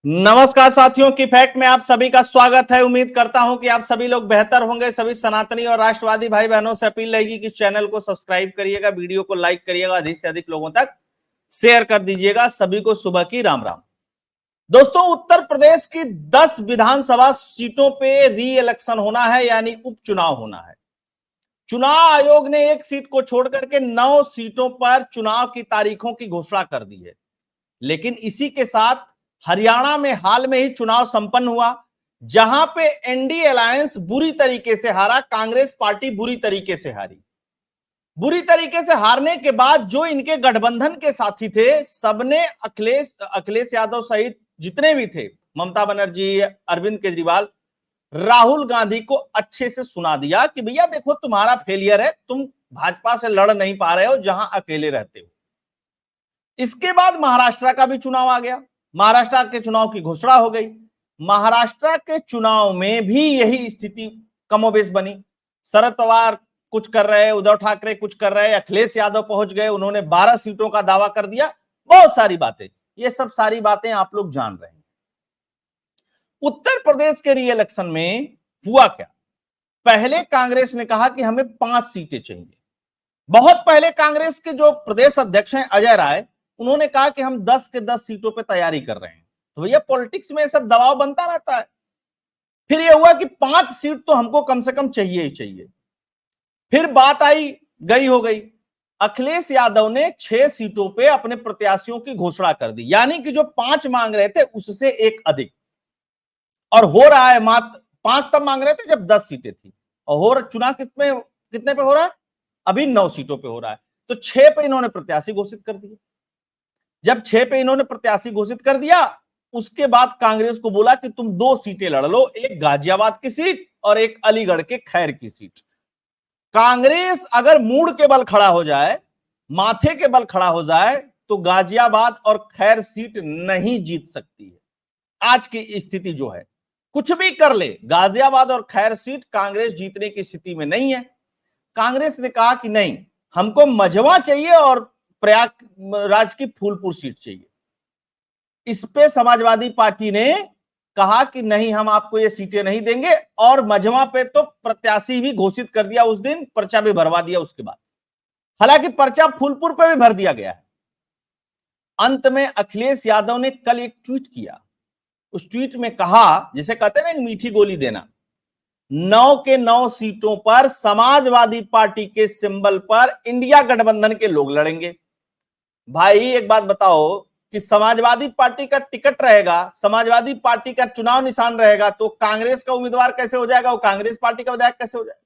नमस्कार साथियों की फैक्ट में आप सभी का स्वागत है। उम्मीद करता हूं कि आप सभी लोग बेहतर होंगे। सभी सनातनी और राष्ट्रवादी भाई बहनों से अपील रहेगी कि चैनल को सब्सक्राइब करिएगा, वीडियो को लाइक करिएगा, अधिक से अधिक लोगों तक शेयर कर दीजिएगा। सभी को सुबह की राम राम। दोस्तों, उत्तर प्रदेश की 10 विधानसभा सीटों पे री इलेक्शन होना है, यानी उपचुनाव होना है। चुनाव आयोग ने एक सीट को छोड़ करके 9 सीटों पर चुनाव की तारीखों की घोषणा कर दी है। लेकिन इसी के साथ हरियाणा में हाल में ही चुनाव संपन्न हुआ, जहां पे एनडीए अलायंस बुरी तरीके से हारा, कांग्रेस पार्टी बुरी तरीके से हारी। बुरी तरीके से हारने के बाद जो इनके गठबंधन के साथी थे, सबने अखिलेश यादव सहित जितने भी थे, ममता बनर्जी, अरविंद केजरीवाल, राहुल गांधी को अच्छे से सुना दिया कि भैया देखो, तुम्हारा फेलियर है, तुम भाजपा से लड़ नहीं पा रहे हो जहां अकेले रहते हो। इसके बाद महाराष्ट्र का भी चुनाव आ गया। महाराष्ट्र के चुनाव की घोषणा हो गई। महाराष्ट्र के चुनाव में भी यही स्थिति कमोबेश बनी। शरद पवार कुछ कर रहे, उद्धव ठाकरे कुछ कर रहे, अखिलेश यादव पहुंच गए, उन्होंने 12 सीटों का दावा कर दिया। बहुत सारी बातें, ये सब सारी बातें आप लोग जान रहे हैं। उत्तर प्रदेश के री इलेक्शन में हुआ क्या? पहले कांग्रेस ने कहा कि हमें 5 सीटें चाहिए। बहुत पहले कांग्रेस के जो प्रदेश अध्यक्ष हैं अजय राय, उन्होंने कहा कि हम 10 के 10 सीटों पे तैयारी कर रहे हैं। तो भैया, पॉलिटिक्स में सब दबाव बनता रहता है। फिर यह हुआ कि 5 सीट तो हमको कम से कम चाहिए ही चाहिए। फिर बात आई, गई हो गई। अखिलेश यादव ने 6 सीटों पे अपने प्रत्याशियों की घोषणा कर दी, यानी कि जो 5 मांग रहे थे उससे एक अधिक। और हो रहा है, मात्र 5 तब मांग रहे थे जब 10 सीटें थी, और चुनाव कितने पे हो रहा है? अभी 9 सीटों पे हो रहा है। तो 6 पे इन्होंने प्रत्याशी घोषित कर दिया। जब 6 पे इन्होंने प्रत्याशी घोषित कर दिया, उसके बाद कांग्रेस को बोला कि तुम 2 सीटें लड़ लो, एक गाजियाबाद की सीट और एक अलीगढ़ के खैर की सीट। कांग्रेस अगर मूड के बल खड़ा हो जाए, माथे के बल खड़ा हो जाए, तो गाजियाबाद और खैर सीट नहीं जीत सकती है। आज की स्थिति जो है, कुछ भी कर ले, गाजियाबाद और खैर सीट कांग्रेस जीतने की स्थिति में नहीं है। कांग्रेस ने कहा कि नहीं, हमको मझवा चाहिए और प्रयागराज की फूलपुर सीट चाहिए। इस पे समाजवादी पार्टी ने कहा कि नहीं, हम आपको ये सीटें नहीं देंगे, और मझवा पे तो प्रत्याशी भी घोषित कर दिया उस दिन, पर्चा भी भरवा दिया उसके बाद। हालांकि पर्चा फूलपुर पे भी भर दिया गया है। अंत में अखिलेश यादव ने कल एक ट्वीट किया। उस ट्वीट में कहा, जिसे कहते हैं ना मीठी गोली देना, 9 के 9 सीटों पर समाजवादी पार्टी के सिंबल पर इंडिया गठबंधन के लोग लड़ेंगे। भाई एक बात बताओ कि समाजवादी पार्टी का टिकट रहेगा, समाजवादी पार्टी का चुनाव निशान रहेगा, तो कांग्रेस का उम्मीदवार कैसे हो जाएगा? वो कांग्रेस पार्टी का विधायक कैसे हो जाएगा?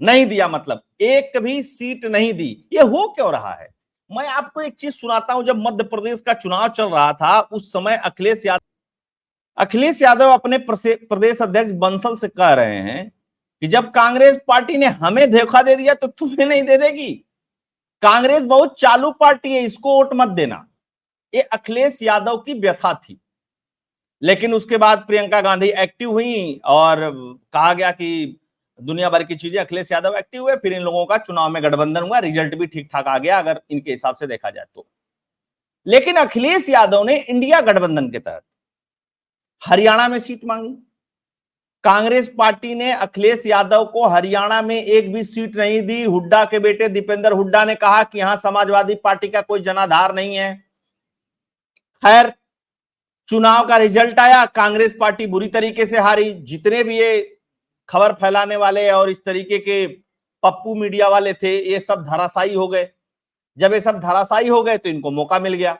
नहीं दिया, मतलब एक भी सीट नहीं दी। ये हो क्यों रहा है? मैं आपको एक चीज सुनाता हूं। जब मध्य प्रदेश का चुनाव चल रहा था, उस समय अखिलेश यादव अपने प्रदेश अध्यक्ष बंसल से कह रहे हैं कि जब कांग्रेस पार्टी ने हमें धोखा दे दिया तो तुम्हें नहीं दे देगी। कांग्रेस बहुत चालू पार्टी है, इसको वोट मत देना। ये अखिलेश यादव की व्यथा थी। लेकिन उसके बाद प्रियंका गांधी एक्टिव हुई और कहा गया कि दुनिया भर की चीजें, अखिलेश यादव एक्टिव हुए, फिर इन लोगों का चुनाव में गठबंधन हुआ, रिजल्ट भी ठीक ठाक आ गया अगर इनके हिसाब से देखा जाए तो। लेकिन अखिलेश यादव ने इंडिया गठबंधन के तहत हरियाणा में सीट मांगी। कांग्रेस पार्टी ने अखिलेश यादव को हरियाणा में एक भी सीट नहीं दी। हुड्डा के बेटे दीपेंद्र हुड्डा ने कहा कि यहां समाजवादी पार्टी का कोई जनाधार नहीं है। खैर, चुनाव का रिजल्ट आया, कांग्रेस पार्टी बुरी तरीके से हारी। जितने भी ये खबर फैलाने वाले और इस तरीके के पप्पू मीडिया वाले थे, ये सब धराशायी हो गए। जब ये सब धराशायी हो गए तो इनको मौका मिल गया।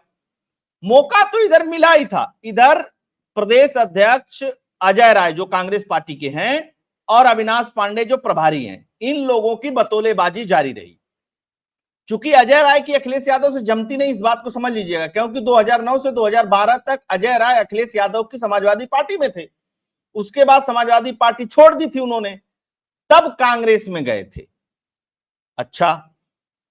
मौका तो इधर मिला ही था। इधर प्रदेश अध्यक्ष अजय राय जो कांग्रेस पार्टी के हैं, और अविनाश पांडे जो प्रभारी हैं, इन लोगों की बतौलेबाजी जारी रही। चूंकि अजय राय की अखिलेश यादव से जमती नहीं, इस बात को समझ लीजिएगा, क्योंकि 2009 से 2012 तक अजय राय अखिलेश यादव की समाजवादी पार्टी में थे। उसके बाद समाजवादी पार्टी छोड़ दी थी उन्होंने, तब कांग्रेस में गए थे। अच्छा,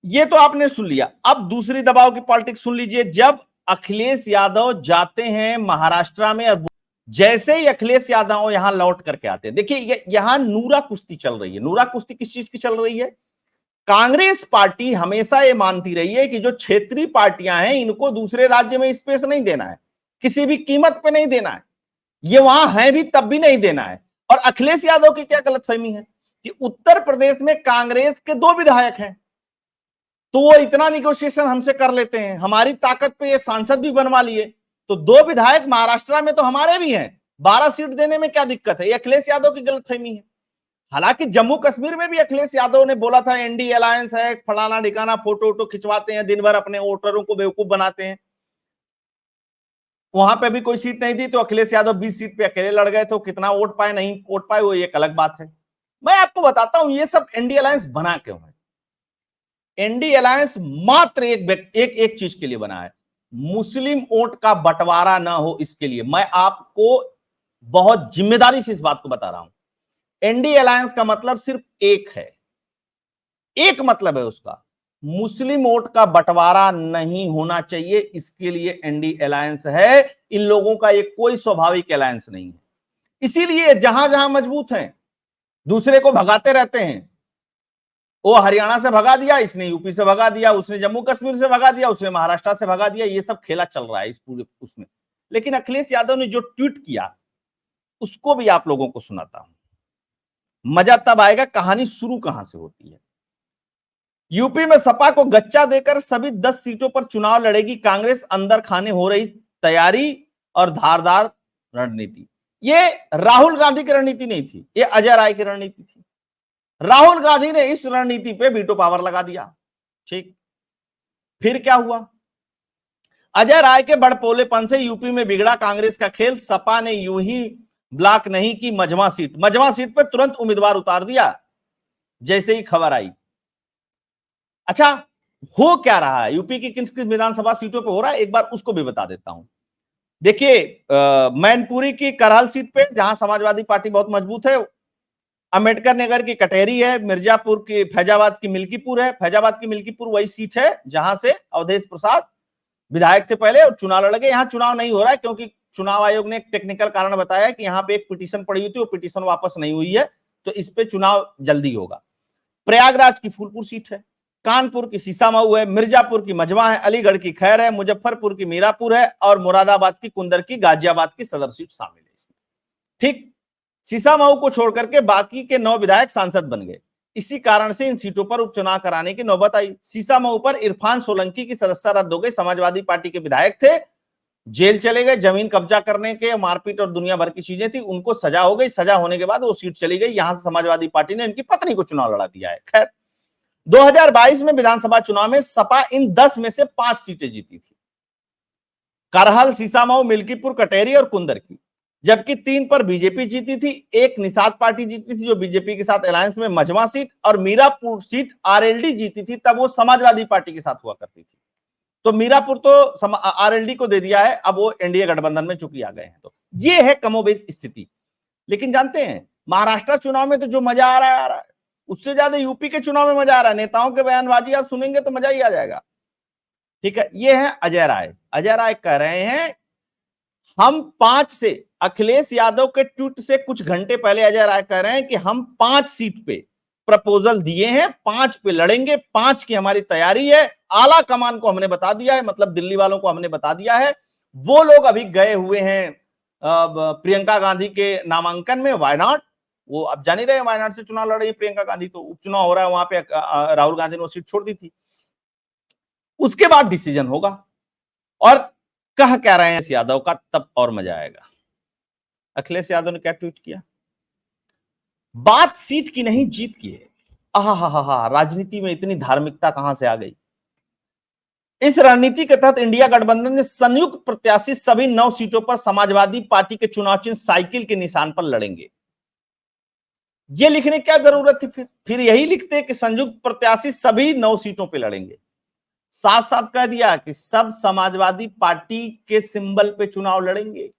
ये तो आपने सुन लिया। अब दूसरी दबाव की पॉलिटिक्स सुन लीजिए। जब अखिलेश यादव जाते हैं महाराष्ट्र में, और जैसे ही अखिलेश यादव यहां लौट करके आते हैं, देखिए यहां नूरा कुश्ती चल रही है। नूरा कुश्ती किस चीज की चल रही है? कांग्रेस पार्टी हमेशा ये मानती रही है कि जो क्षेत्रीय पार्टियां हैं, इनको दूसरे राज्य में स्पेस नहीं देना है, किसी भी कीमत पे नहीं देना है, ये वहां है भी तब भी नहीं देना है। और अखिलेश यादव की क्या गलतफहमी है कि उत्तर प्रदेश में कांग्रेस के 2 विधायक हैं, तो वो इतना निगोशिएशन हमसे कर लेते हैं, हमारी ताकत पे ये सांसद भी बनवा लिए, तो 2 विधायक महाराष्ट्र में तो हमारे भी हैं, 12 सीट देने में क्या दिक्कत है? ये अखिलेश यादव की गलतफहमी है। हालांकि जम्मू कश्मीर में भी अखिलेश यादव ने बोला था एनडी अलायंस है, फलाना ठिकाना, फोटो वोटो खिंचवाते हैं, दिन भर अपने वोटरों को बेवकूफ बनाते हैं। वहां पे भी कोई सीट नहीं दी तो अखिलेश यादव 20 सीट पे अकेले लड़ गए, तो कितना वोट पाए नहीं वोट पाए वो एक अलग बात है। मैं आपको बताता हूं ये सब एनडी अलायंस बना क्यों है। एनडी अलायंस मात्र एक चीज के लिए बना है, मुस्लिम वोट का बंटवारा ना हो इसके लिए। मैं आपको बहुत जिम्मेदारी से इस बात को बता रहा हूं, एनडी अलायंस का मतलब सिर्फ एक है, एक मतलब है उसका, मुस्लिम वोट का बंटवारा नहीं होना चाहिए, इसके लिए एनडी अलायंस है। इन लोगों का ये कोई स्वाभाविक अलायंस नहीं है। इसीलिए जहां जहां मजबूत हैं दूसरे को भगाते रहते हैं। वो हरियाणा से भगा दिया, इसने यूपी से भगा दिया, उसने जम्मू कश्मीर से भगा दिया, उसने महाराष्ट्र से भगा दिया, ये सब खेला चल रहा है इस पूरे उसमें। लेकिन अखिलेश यादव ने जो ट्वीट किया उसको भी आप लोगों को सुनाता हूं, मजा तब आएगा कहानी शुरू कहां से होती है। यूपी में सपा को गच्चा देकर सभी 10 सीटों पर चुनाव लड़ेगी कांग्रेस, अंदर खाने हो रही तैयारी और धारदार रणनीति। ये राहुल गांधी की रणनीति नहीं थी, ये अजय राय की रणनीति थी। राहुल गांधी ने इस रणनीति पे वीटो पावर लगा दिया। ठीक, फिर क्या हुआ? अजय राय के बड़पोलेपन से यूपी में बिगड़ा कांग्रेस का खेल। सपा ने यूं ही ब्लॉक नहीं की मझवा सीट पे तुरंत उम्मीदवार उतार दिया जैसे ही खबर आई। अच्छा, हो क्या रहा है यूपी की किन किन विधानसभा सीटों पे हो रहा है, एक बार उसको भी बता देता हूं। देखिए, मैनपुरी की करहल सीट पे जहां समाजवादी पार्टी बहुत मजबूत है, अंबेडकर नगर की कटेरी है, मिर्जापुर की फैजाबाद की मिल्कीपुर है। फैजाबाद की मिल्कीपुर वही सीट है जहां से अवधेश प्रसाद विधायक थे पहले और चुनाव लड़ गए। यहां चुनाव नहीं हो रहा है क्योंकि चुनाव आयोग ने एक टेक्निकल कारण बताया कि यहां पे एक पिटीशन पड़ी हुई थी, वो पिटीशन वापस नहीं हुई है, तो इस पे चुनाव जल्दी होगा। प्रयागराज की फूलपुर सीट है, कानपुर की सीसामऊ है, मिर्जापुर की मझवा है, अलीगढ़ की खैर है, मुजफ्फरपुर की मीरापुर है और मुरादाबाद की कुंदर की गाजियाबाद की सदर सीट शामिल है इसमें। ठीक, सीसामऊ को छोड़कर के बाकी के 9 विधायक सांसद बन गए। इसी कारण से इन सीटों पर उपचुनाव कराने की नौबत आई। सीसामऊ पर इरफान सोलंकी की सदस्यता रद्द हो गई। समाजवादी पार्टी के विधायक थे, जेल चले गए, जमीन कब्जा करने के, मारपीट और दुनिया भर की चीजें थी, उनको सजा हो गई। सजा होने के बाद वो सीट चली गई। यहां से समाजवादी पार्टी ने इनकी पत्नी को चुनाव लड़ा दिया है। खैर, 2022 में विधानसभा चुनाव में सपा इन 10 में से 5 सीटें जीती थी, करहल, सीसामऊ, मिल्कीपुर, कटेरी और कुंदर की, जबकि 3 पर बीजेपी जीती थी। एक निषाद पार्टी जीती थी जो बीजेपी के साथ अलायंस में, मझवा सीट, और मीरापुर सीट आरएलडी जीती थी, तब वो समाजवादी पार्टी के साथ हुआ करती थी। तो मीरापुर तो आरएलडी को दे दिया है, अब वो एनडीए गठबंधन में चूंकि आ गए हैं। तो ये है कमोबेश स्थिति। लेकिन जानते हैं महाराष्ट्र चुनाव में तो जो मजा आ रहा है उससे ज्यादा यूपी के चुनाव में मजा आ रहा है। नेताओं के बयानबाजी आप सुनेंगे तो मजा ही आ जाएगा। ठीक है, ये है अजय राय। अजय राय कह रहे हैं हम 5 से, अखिलेश यादव के ट्वीट से कुछ घंटे पहले अजय राय कह रहे हैं कि हम 5 सीट पे प्रपोजल दिए हैं, 5 पे लड़ेंगे, 5 की हमारी तैयारी है। आला कमान को हमने बता दिया है, मतलब दिल्ली वालों को हमने बता दिया है। वो लोग अभी गए हुए हैं प्रियंका गांधी के नामांकन में, वायनाड। वो अब जान ही रहे वायनाड से चुनाव लड़ रही है प्रियंका गांधी, तो उपचुनाव हो रहा है वहां पे, राहुल गांधी ने वो सीट छोड़ दी थी। उसके बाद डिसीजन होगा। और कह क्या रहे हैं इस यादव का, तब और मजा आएगा। अखिलेश यादव ने क्या ट्वीट किया? बात सीट की नहीं, जीत की है। आहा, राजनीति में इतनी धार्मिकता कहां से आ गई। इस रणनीति के तहत इंडिया गठबंधन ने संयुक्त प्रत्याशी सभी 9 सीटों पर समाजवादी पार्टी के चुनाव चिन्ह साइकिल के निशान पर लड़ेंगे। ये लिखने क्या जरूरत थी? फिर यही लिखते कि संयुक्त प्रत्याशी सभी 9 सीटों पर लड़ेंगे। साफ साफ कह दिया कि सब समाजवादी पार्टी के सिंबल पे चुनाव लड़ेंगे।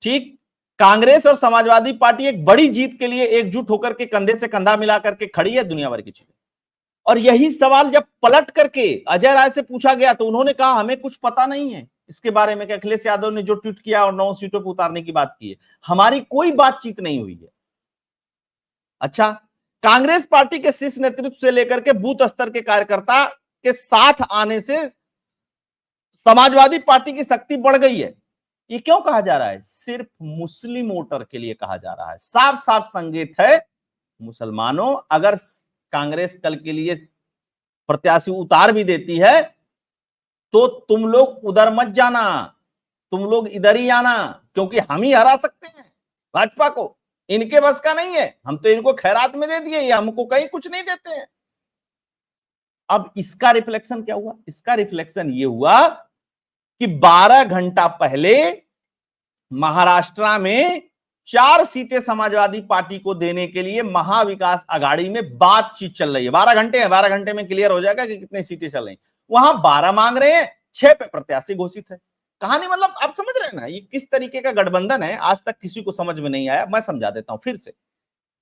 ठीक, कांग्रेस और समाजवादी पार्टी एक बड़ी जीत के लिए एकजुट होकर के कंधे से कंधा मिला करके खड़ी है दुनिया भर की चीजें। और यही सवाल जब पलट करके अजय राय से पूछा गया तो उन्होंने कहा हमें कुछ पता नहीं है इसके बारे में कि अखिलेश यादव ने जो ट्वीट किया और 9 सीटों पर उतारने की बात की है, हमारी कोई बातचीत नहीं हुई है। अच्छा, कांग्रेस पार्टी के शीर्ष नेतृत्व से लेकर के बूथ स्तर के कार्यकर्ता के साथ आने से समाजवादी पार्टी की शक्ति बढ़ गई है। ये क्यों कहा जा रहा है? सिर्फ मुस्लिम वोटर के लिए कहा जा रहा है। साफ साफ संकेत है, मुसलमानों, अगर कांग्रेस कल के लिए प्रत्याशी उतार भी देती है तो तुम लोग उधर मत जाना, तुम लोग इधर ही आना, क्योंकि हम ही हरा सकते हैं भाजपा को। इनके बस का नहीं है, हम तो इनको खैरात में दे दिए, ये हमको कहीं कुछ नहीं देते हैं। अब इसका रिफ्लेक्शन क्या हुआ? इसका रिफ्लेक्शन ये हुआ कि 12 घंटा पहले महाराष्ट्र में 4 सीटें समाजवादी पार्टी को देने के लिए महाविकास आघाड़ी में बातचीत चल रही है। 12 घंटे है, 12 घंटे में क्लियर हो जाएगा कि कितनी सीटें चल रही। वहां 12 मांग रहे हैं, 6 पे प्रत्याशी घोषित है। कहानी मतलब आप समझ रहे हैं ना, ये किस तरीके का गठबंधन है, आज तक किसी को समझ में नहीं आया। मैं समझा देता हूं फिर से,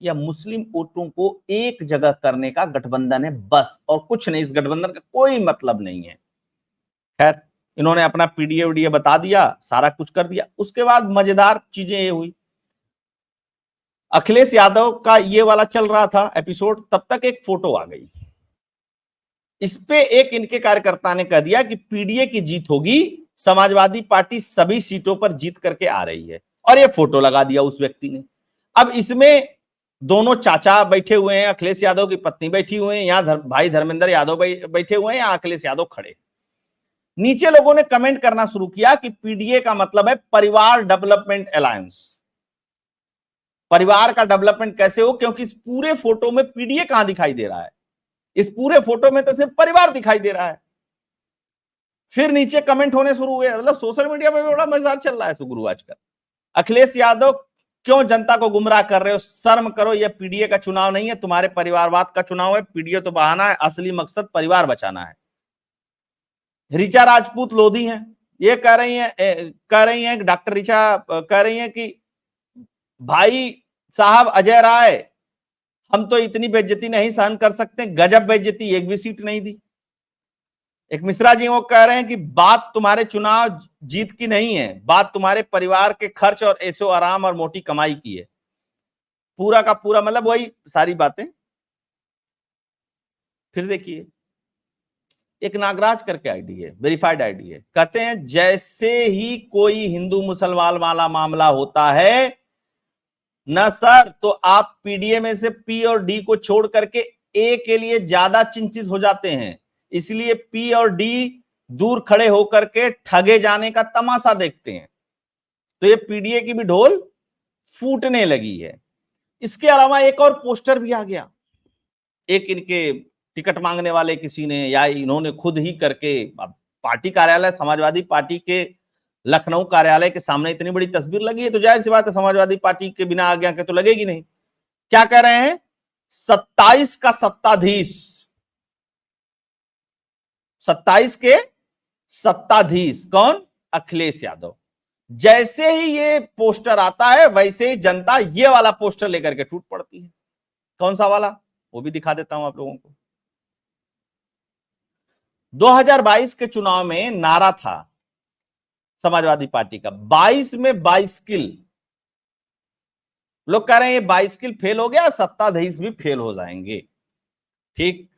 यह मुस्लिम वोटों को एक जगह करने का गठबंधन है बस, और कुछ नहीं। इस गठबंधन का कोई मतलब नहीं है। खैर, इन्होंने अपना पीडीए वीडीए बता दिया, सारा कुछ कर दिया। उसके बाद मजेदार चीजें ये हुई, अखिलेश यादव का ये वाला चल रहा था एपिसोड, तब तक एक फोटो आ गई। इस पे एक इनके कार्यकर्ता ने कह दिया कि पीडीए की जीत होगी, समाजवादी पार्टी सभी सीटों पर जीत करके आ रही है, और ये फोटो लगा दिया उस व्यक्ति ने। अब इसमें दोनों चाचा बैठे हुए हैं, अखिलेश यादव की पत्नी बैठी हुए हैं, यहाँ भाई धर्मेंद्र यादव बैठे हुए हैं, यहाँ अखिलेश यादव खड़े। नीचे लोगों ने कमेंट करना शुरू किया कि पीडीए का मतलब है परिवार डेवलपमेंट अलायंस। परिवार का डेवलपमेंट कैसे हो, क्योंकि इस पूरे फोटो में पीडीए कहां दिखाई दे रहा है? इस पूरे फोटो में तो सिर्फ परिवार दिखाई दे रहा है। फिर नीचे कमेंट होने शुरू हुए, मतलब सोशल मीडिया पे बड़ा मजेदार चल रहा है सुगुरु आजकल। अखिलेश यादव क्यों जनता को गुमराह कर रहे हो, शर्म करो, यह पीडीए का चुनाव नहीं है, तुम्हारे परिवारवाद का चुनाव है। पीडीए तो बहाना है, असली मकसद परिवार बचाना है। ऋचा राजपूत लोधी हैं, ये कह रही हैं डॉक्टर ऋचा कह रही हैं कि भाई साहब अजय राय, हम तो इतनी बेइज्जती नहीं सहन कर सकते, गजब बेइज्जती, एक भी सीट नहीं दी। एक मिश्रा जी वो कह रहे हैं कि बात तुम्हारे चुनाव जीत की नहीं है, बात तुम्हारे परिवार के खर्च और ऐशो आराम और मोटी कमाई की है। पूरा का पूरा मतलब वही सारी बातें। फिर देखिए, एक नागराज करके आईडी है, वेरीफाइड आईडी है, कहते हैं जैसे ही कोई हिंदू मुसलमान वाला मामला होता है न सर, तो आप पीडीए में से पी और डी को छोड़ करके ए के लिए ज्यादा चिंतित हो जाते हैं, इसलिए पी और डी दूर खड़े होकर के ठगे जाने का तमाशा देखते हैं। तो ये पीडीए की भी ढोल फूटने लगी है। इसके अलावा एक और पोस्टर भी आ गया, एक इनके टिकट मांगने वाले किसी ने या इन्होंने खुद ही करके, पार्टी कार्यालय समाजवादी पार्टी के लखनऊ कार्यालय के सामने इतनी बड़ी तस्वीर लगी है, तो जाहिर सी बात है समाजवादी पार्टी के बिना आज्ञा के तो लगेगी नहीं। क्या कह रहे हैं? 27 का सत्ताधीश, 27 के सत्ताधीश कौन? अखिलेश यादव। जैसे ही ये पोस्टर आता है वैसे ही जनता ये वाला पोस्टर लेकर के टूट पड़ती है। कौन सा वाला, वो भी दिखा देता हूं आप लोगों को। 2022 के चुनाव में नारा था समाजवादी पार्टी का, 22 में 22 किल। लोग कह रहे हैं ये 22 किल फेल हो गया, सत्ताधीश भी फेल हो जाएंगे। ठीक।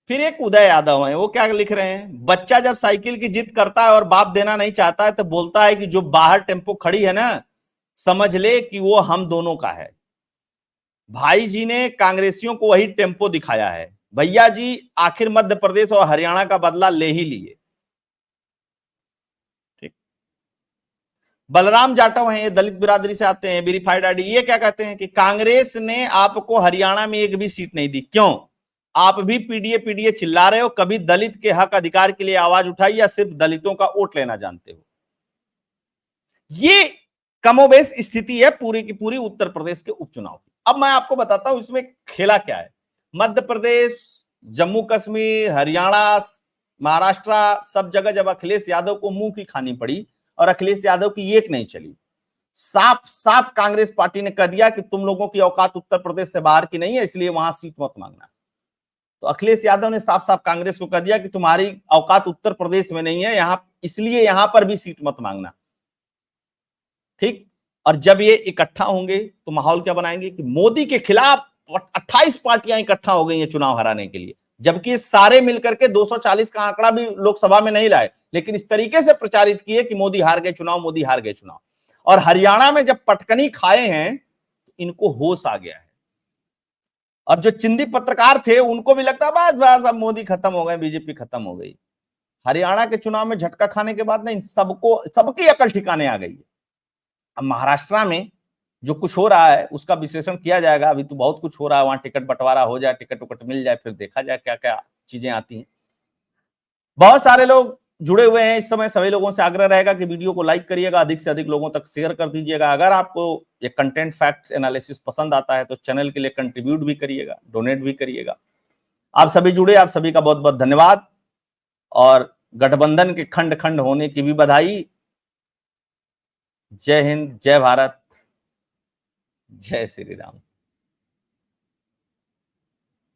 फिर एक उदय यादव है, वो क्या लिख रहे हैं? बच्चा जब साइकिल की जिद करता है और बाप देना नहीं चाहता है तो बोलता है कि जो बाहर टेम्पो खड़ी है ना, समझ ले कि वो हम दोनों का है। भाई जी ने कांग्रेसियों को वही टेम्पो दिखाया है। भैया जी आखिर मध्य प्रदेश और हरियाणा का बदला ले ही लिए। ठीक। बलराम जाटव हैं, ये दलित बिरादरी से आते हैं, वेरीफाइड आईडी। ये क्या कहते हैं कि कांग्रेस ने आपको हरियाणा में एक भी सीट नहीं दी, क्यों? आप भी पीडीए पीडीए चिल्ला रहे हो, कभी दलित के हक अधिकार के लिए आवाज उठाई या सिर्फ दलितों का वोट लेना जानते हो? ये कमोबेश स्थिति है पूरी की पूरी उत्तर प्रदेश के उपचुनाव की। अब मैं आपको बताता हूं इसमें खेला क्या है। मध्य प्रदेश, जम्मू कश्मीर, हरियाणा, महाराष्ट्र, सब जगह जब अखिलेश यादव को मुंह की खानी पड़ी और अखिलेश यादव की एक नहीं चली, साफ साफ कांग्रेस पार्टी ने कह दिया कि तुम लोगों की औकात उत्तर प्रदेश से बाहर की नहीं है, इसलिए वहां सीट मत मांगना। तो अखिलेश यादव ने साफ साफ कांग्रेस को कह दिया कि तुम्हारी औकात उत्तर प्रदेश में नहीं है यहां, इसलिए यहां पर भी सीट मत मांगना। ठीक। और जब ये इकट्ठा होंगे तो माहौल क्या बनाएंगे कि मोदी के खिलाफ 28 पार्टियां इकट्ठा हो गई हैं चुनाव हराने के लिए। जबकि ये सारे मिलकर के 240 का आंकड़ा भी लोकसभा में नहीं लाए, लेकिन इस तरीके से प्रचारित किए कि मोदी हार गए चुनाव, मोदी हार गए चुनाव। और हरियाणा में जब पटकनी खाए हैं, इनको होश आ गया है। अब जो चिंदी पत्रकार थे उनको भी लगता बस बस अब मोदी खत्म हो गए, बीजेपी खत्म हो गई। हरियाणा के चुनाव में झटका खाने के बाद ना इन सबको, सबकी अकल ठिकाने आ गई है। अब महाराष्ट्र में जो कुछ हो रहा है उसका विश्लेषण किया जाएगा। अभी तो बहुत कुछ हो रहा है, वहां टिकट बंटवारा हो जाए, टिकट उकट मिल जाए, फिर देखा जाए क्या क्या चीजें आती हैं। बहुत सारे लोग जुड़े हुए हैं इस समय, सभी लोगों से आग्रह रहेगा कि वीडियो को लाइक करिएगा, अधिक से अधिक लोगों तक शेयर कर दीजिएगा। अगर आपको ये कंटेंट फैक्ट्स एनालिसिस पसंद आता है तो चैनल के लिए कंट्रीब्यूट भी करिएगा, डोनेट भी करिएगा। आप सभी जुड़े, आप सभी का बहुत बहुत धन्यवाद, और गठबंधन के खंड खंड होने की भी बधाई। जय हिंद, जय भारत, जय श्री राम।